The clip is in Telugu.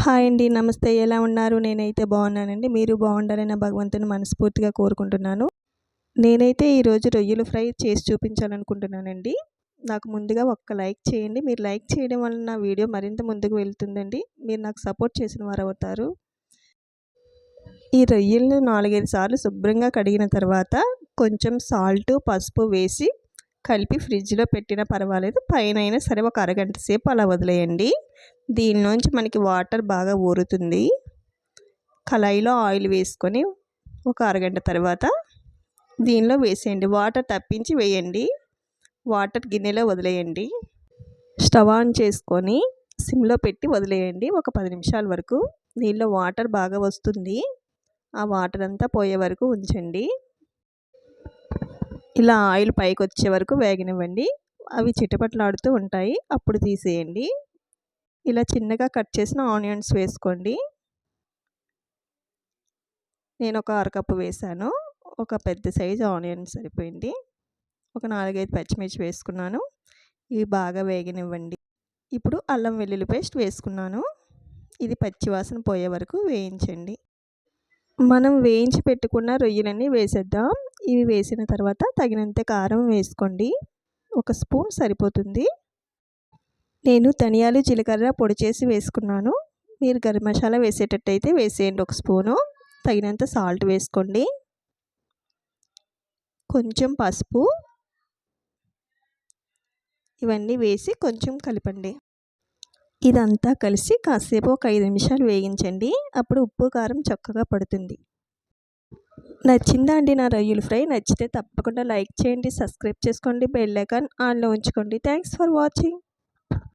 హాయ్ అండి. నమస్తే. ఎలా ఉన్నారు? నేనైతే బాగున్నానండి. మీరు బాగుండాలని భగవంతుని మనస్ఫూర్తిగా కోరుకుంటున్నాను. నేనైతే ఈరోజు రొయ్యలు ఫ్రై చేసి చూపించాలనుకుంటున్నానండి. నాకు ముందుగా ఒక్క లైక్ చేయండి. మీరు లైక్ చేయడం వల్ల నా వీడియో మరింత ముందుకు వెళ్తుందండి. మీరు నాకు సపోర్ట్ చేసిన వారవుతారు. ఈ రొయ్యలను 4, 5 సార్లు శుభ్రంగా కడిగిన తర్వాత కొంచెం సాల్టు, పసుపు వేసి కలిపి ఫ్రిడ్జ్లో పెట్టినా పర్వాలేదు. పైనైనా సరే ఒక అరగంట సేపు అలా వదిలేయండి. దీనిలోంచి మనకి వాటర్ బాగా ఊరుతుంది. కళాయిలో ఆయిల్ వేసుకొని ఒక అరగంట తర్వాత దీనిలో వేసేయండి. వాటర్ తప్పించి వేయండి. వాటర్ గిన్నెలో వదిలేయండి. స్టవ్ ఆన్ చేసుకొని సిమ్లో పెట్టి వదిలేయండి ఒక 10 నిమిషాల వరకు. దీనిలో వాటర్ బాగా వస్తుంది. ఆ వాటర్ అంతా పోయే వరకు ఉంచండి. ఇలా ఆయిల్ పైకి వచ్చే వరకు వేగనివ్వండి. అవి చిటపటలాడుతూ ఉంటాయి. అప్పుడు తీసేయండి. ఇలా చిన్నగా కట్ చేసిన ఆనియన్స్ వేసుకోండి. నేను ఒక అరకప్పు వేసాను. ఒక పెద్ద సైజు ఆనియన్ సరిపోయింది. ఒక 4, 5 పచ్చిమిర్చి వేసుకున్నాను. ఇవి బాగా వేగనివ్వండి. ఇప్పుడు అల్లం వెల్లుల్లి పేస్ట్ వేసుకున్నాను. ఇది పచ్చివాసన పోయే వరకు వేయించండి. మనం వేయించి పెట్టుకున్న రొయ్యలన్నీ వేసేద్దాం. ఇవి వేసిన తర్వాత తగినంత కారం వేసుకోండి. ఒక స్పూన్ సరిపోతుంది. నేను ధనియాలు, జీలకర్ర పొడి చేసి వేసుకున్నాను. మీరు గరం మసాలా వేసేటట్టయితే వేసేయండి ఒక స్పూను. తగినంత సాల్ట్ వేసుకోండి. కొంచెం పసుపు. ఇవన్నీ వేసి కొంచెం కలపండి. ఇదంతా కలిసి కాసేపు ఒక 5 నిమిషాలు వేగించండి. అప్పుడు ఉప్పు, కారం చక్కగా పడుతుంది. నచ్చిందా అండి నా రొయ్యలు ఫ్రై? నచ్చితే తప్పకుండా లైక్ చేయండి, సబ్స్క్రైబ్ చేసుకోండి, బెల్ ఐకాన్ ఆన్లో ఉంచుకోండి. Thanks for watching.